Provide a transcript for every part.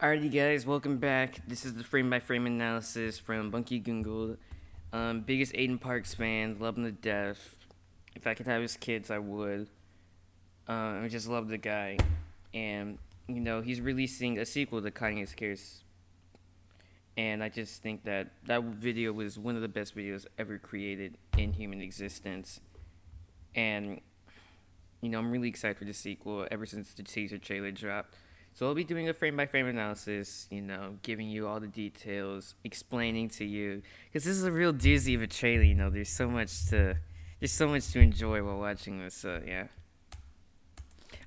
Alrighty, guys, welcome back. This is the frame by frame analysis from Bunky Gungle. Biggest Aiden Parks fan, love him to death. If I could have his kids, I would. I just love the guy, and he's releasing a sequel to Kanye's Scares, and I just think that that video was one of the best videos ever created in human existence, and I'm really excited for the sequel ever since the teaser trailer dropped. So I'll be doing a frame by frame analysis, giving you all the details, explaining to you, because this is a real doozy of a trailer. There's so much to enjoy while watching this. So yeah.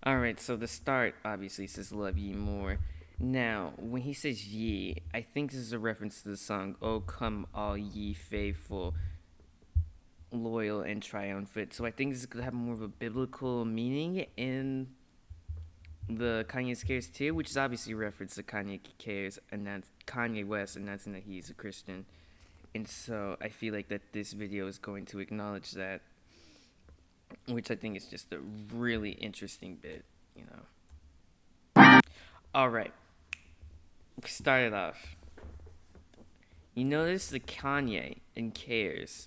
All right. So the start obviously says "Love Ye More." Now, when he says "ye," I think this is a reference to the song "Oh Come All Ye Faithful," loyal and triumphant. So I think this is gonna have more of a biblical meaning in the Kanye Cares too, which is obviously a reference to Kanye Cares and that's Kanye West announcing that he's a Christian. And so I feel like that this video is going to acknowledge that, which I think is just a really interesting bit. All right, start it off. You notice the Kanye and Cares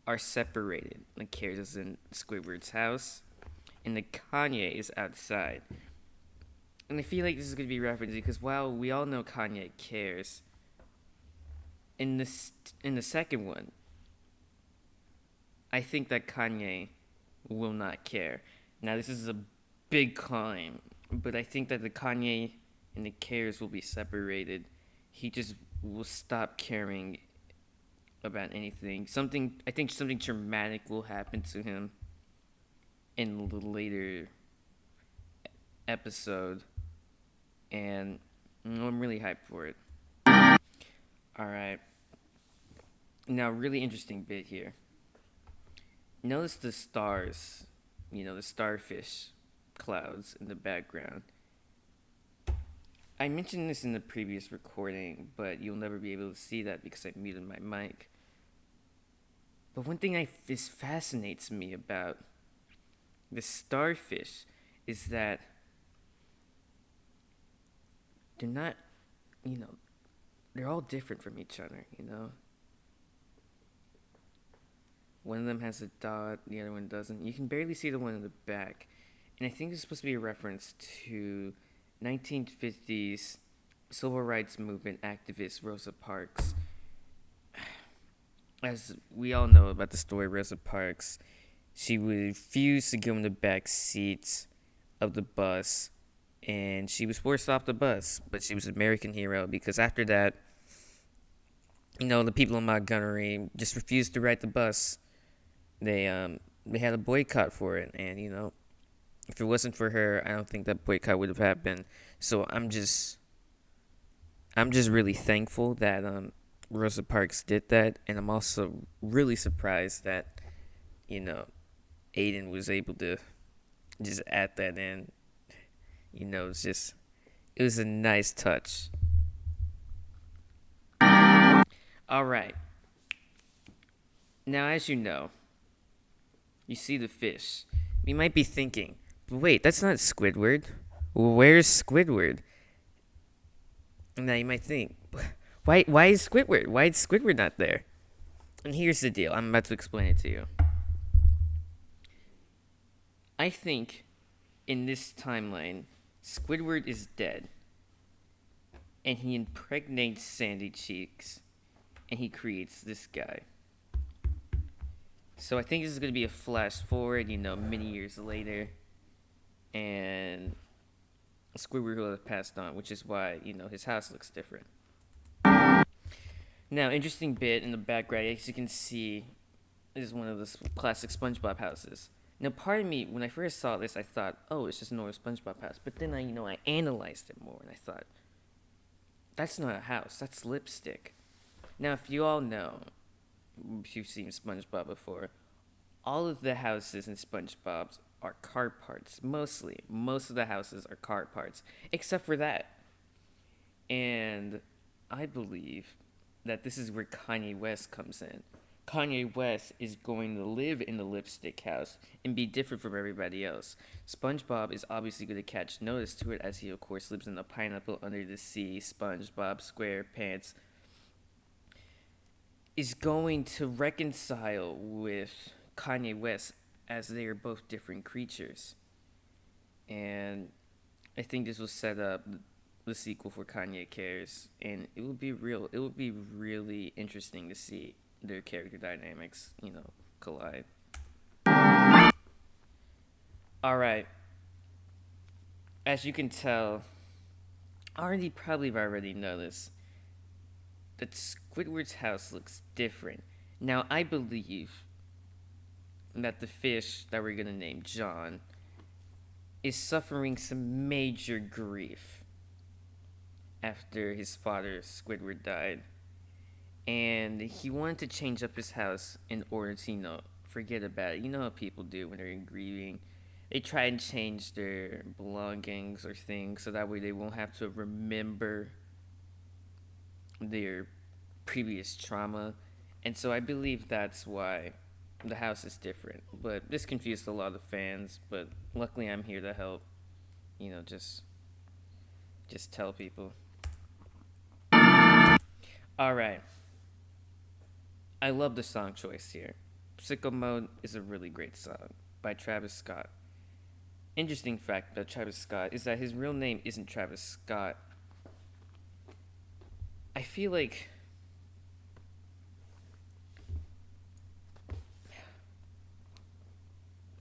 are separated. Like Cares is in Squidward's house, and the Kanye is outside. And I feel like this is going to be referenced because while we all know Kanye cares, in the second one, I think that Kanye will not care. Now this is a big claim, but I think that the Kanye and the cares will be separated. He just will stop caring about anything. I think something traumatic will happen to him in the later episode, and I'm really hyped for it. All right. Now, really interesting bit here. Notice the stars, the starfish clouds in the background. I mentioned this in the previous recording, but you'll never be able to see that because I muted my mic. But one thing this fascinates me about the starfish is that they're not, they're all different from each other. One of them has a dot, the other one doesn't. You can barely see the one in the back. And I think it's supposed to be a reference to 1950s civil rights movement activist Rosa Parks. As we all know about the story of Rosa Parks, she refused to go in the back seats of the bus, and she was forced off the bus. But she was an American hero because after that, the people in Montgomery just refused to ride the bus. They had a boycott for it, and if it wasn't for her, I don't think that boycott would have happened. So I'm just really thankful that Rosa Parks did that, and I'm also really surprised that Aiden was able to just add that in. It was a nice touch. All right. Now, as you see the fish. You might be thinking, but wait, that's not Squidward. Where's Squidward? And now you might think, why is Squidward? Why is Squidward not there? And here's the deal. I'm about to explain it to you. I think in this timeline, Squidward is dead. And he impregnates Sandy Cheeks. And he creates this guy. So I think this is going to be a flash forward, many years later. And Squidward will have passed on, which is why, his house looks different. Now, interesting bit in the background, as you can see, is one of the classic SpongeBob houses. Now, part of me, when I first saw this, I thought, oh, it's just a normal SpongeBob house. But then I analyzed it more, and I thought, that's not a house, that's lipstick. Now, if you all know, if you've seen SpongeBob before, all of the houses in SpongeBob's are car parts. Most of the houses are car parts, except for that. And I believe that this is where Kanye West comes in. Kanye West is going to live in the lipstick house and be different from everybody else. SpongeBob is obviously going to catch notice to it as he, of course, lives in the pineapple under the sea. SpongeBob SquarePants is going to reconcile with Kanye West as they are both different creatures. And I think this will set up the sequel for Kanye Cares, and it will be real. It will be really interesting to see their character dynamics, collide. All right, as you can tell, probably have already noticed that Squidward's house looks different. Now, I believe that the fish that we're gonna name John is suffering some major grief after his father Squidward died, and he wanted to change up his house in order to forget about it. You know how people do when they're grieving. They try and change their belongings or things so that way they won't have to remember their previous trauma. And so I believe that's why the house is different. But this confused a lot of fans, but luckily I'm here to help, just tell people. All right. I love the song choice here. Sicko Mode is a really great song by Travis Scott. Interesting fact about Travis Scott is that his real name isn't Travis Scott. I feel like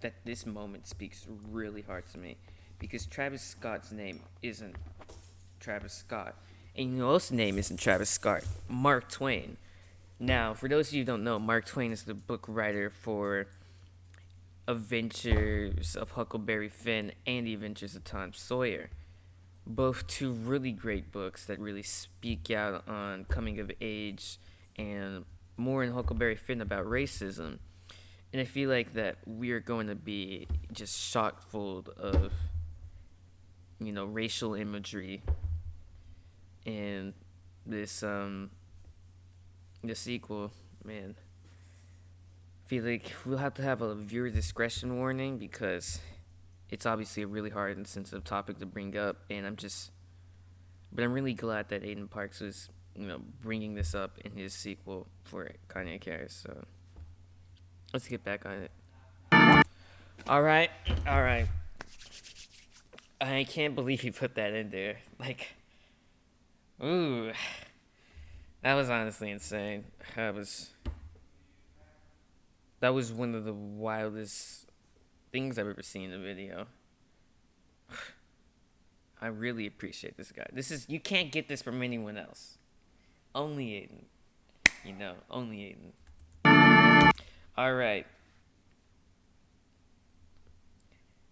that this moment speaks really hard to me because Travis Scott's name isn't Travis Scott. And you know who else's name isn't Travis Scott? Mark Twain. Now, for those of you who don't know, Mark Twain is the book writer for Adventures of Huckleberry Finn and The Adventures of Tom Sawyer. Both two really great books that really speak out on coming of age and more in Huckleberry Finn about racism. And I feel like that we are going to be just chock full of, racial imagery in this the sequel, man. I feel like we'll have to have a viewer discretion warning because it's obviously a really hard and sensitive topic to bring up, and but I'm really glad that Aiden Parks was, bringing this up in his sequel for Kanye Cares. So let's get back on it. All right. I can't believe he put that in there. Like, ooh, that was honestly insane. That was one of the wildest things I've ever seen in a video. I really appreciate this guy. You can't get this from anyone else. Only Aiden. Only Aiden. All right.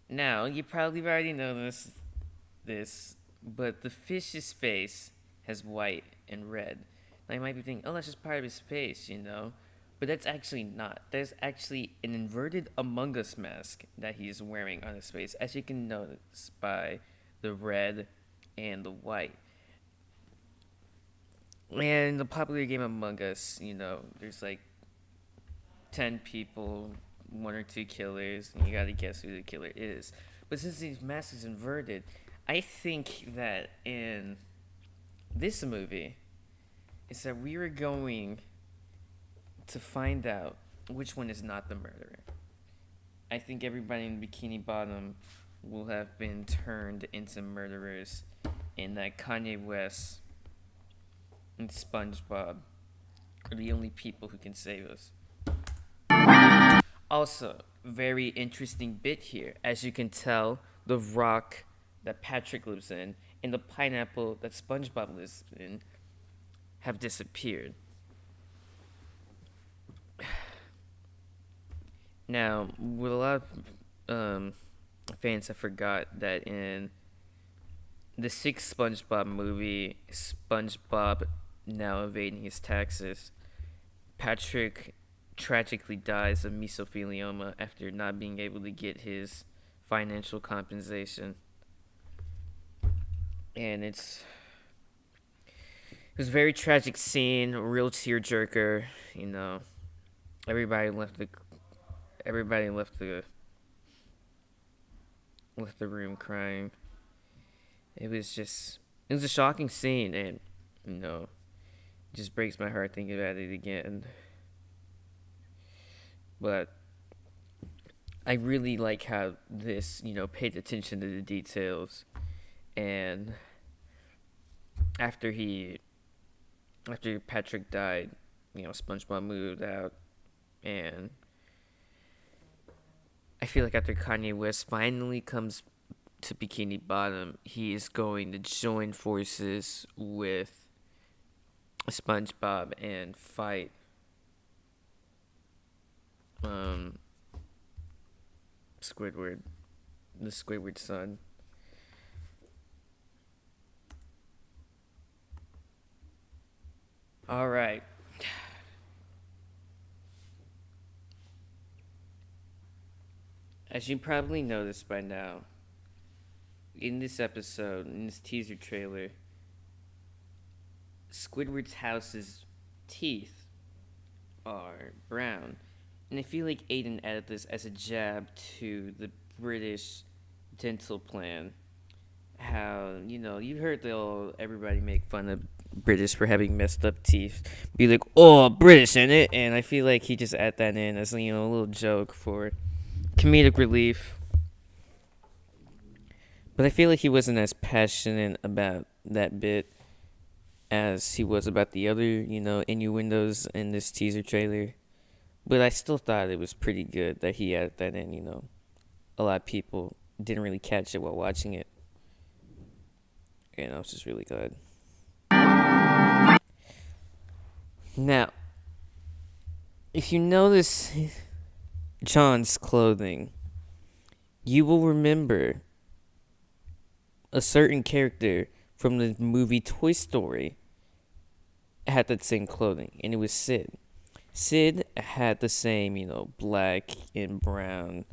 Now, you probably already know this, but the fish's face has white and red. Now, you might be thinking, oh, that's just part of his face, But that's actually not. There's actually an inverted Among Us mask that he's wearing on his face, as you can notice by the red and the white. And the popular game Among Us, there's like 10 people, 1 or 2 killers, and you gotta guess who the killer is. But since his mask is inverted, I think that in this movie, is that we were going to find out which one is not the murderer. I think everybody in Bikini Bottom will have been turned into murderers, and that Kanye West and SpongeBob are the only people who can save us. Also, very interesting bit here. As you can tell, the rock that Patrick lives in and the pineapple that SpongeBob lives in have disappeared. Now, with a lot of fans have forgot that in the 6th SpongeBob movie, SpongeBob now evading his taxes, Patrick tragically dies of mesothelioma after not being able to get his financial compensation. And it was a very tragic scene, a real tearjerker, Everybody left the everybody left the room crying. It was a shocking scene, and you know, it just breaks my heart thinking about it again. But I really like how this, paid attention to the details. And after he, after Patrick died, SpongeBob moved out, and I feel like after Kanye West finally comes to Bikini Bottom, he is going to join forces with SpongeBob and fight um, Squidward, the Squidward son. All right. As you probably noticed by now, in this episode, in this teaser trailer, Squidward's house's teeth are brown. And I feel like Aiden added this as a jab to the British dental plan. How, you heard everybody make fun of British for having messed up teeth. Be like, oh, British in it. And I feel like he just added that in as, a little joke for comedic relief. But I feel like he wasn't as passionate about that bit as he was about the other, innuendos in this teaser trailer. But I still thought it was pretty good that he added that in. A lot of people didn't really catch it while watching it. And I was just really glad. Now, if you notice John's clothing, you will remember a certain character from the movie Toy Story had that same clothing, and it was Sid. Sid had the same, black and brown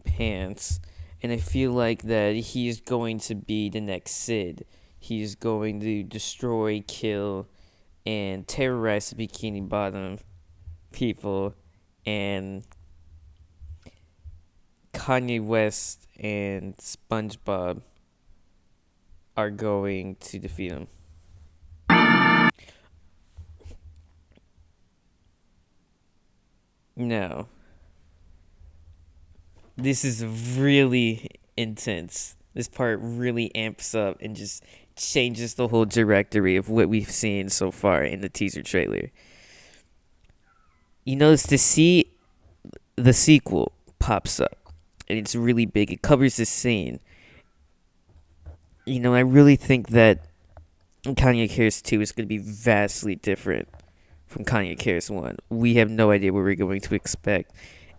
pants, and I feel like that he's going to be the next Sid. He's going to destroy, kill, and terrorize the Bikini Bottom people, and Kanye West and SpongeBob are going to defeat him. No. This is really intense. This part really amps up and just changes the whole trajectory of what we've seen so far in the teaser trailer. The sequel pops up, and it's really big. It covers this scene. I really think that Kanye Cares 2 is going to be vastly different from Kanye Cares 1. We have no idea what we're going to expect,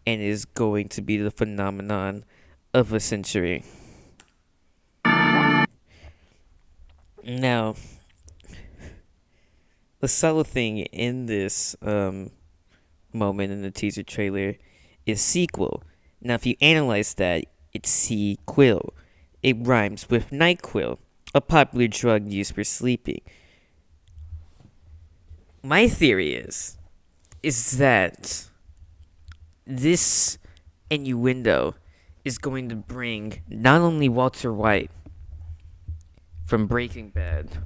and it is going to be the phenomenon of a century. Now, the subtle thing in this moment in the teaser trailer is sequel. Now, if you analyze that, it's sequel. It rhymes with NyQuil, a popular drug used for sleeping. My theory is that this innuendo is going to bring not only Walter White from Breaking Bad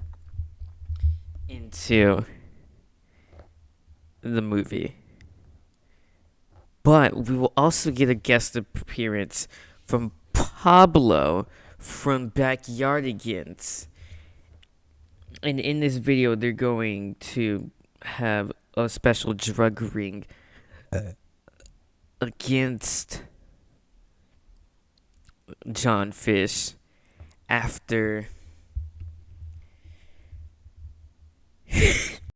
into the movie, but we will also get a guest appearance from Pablo from Backyardigans. And in this video, they're going to have a special drug ring against John Fish after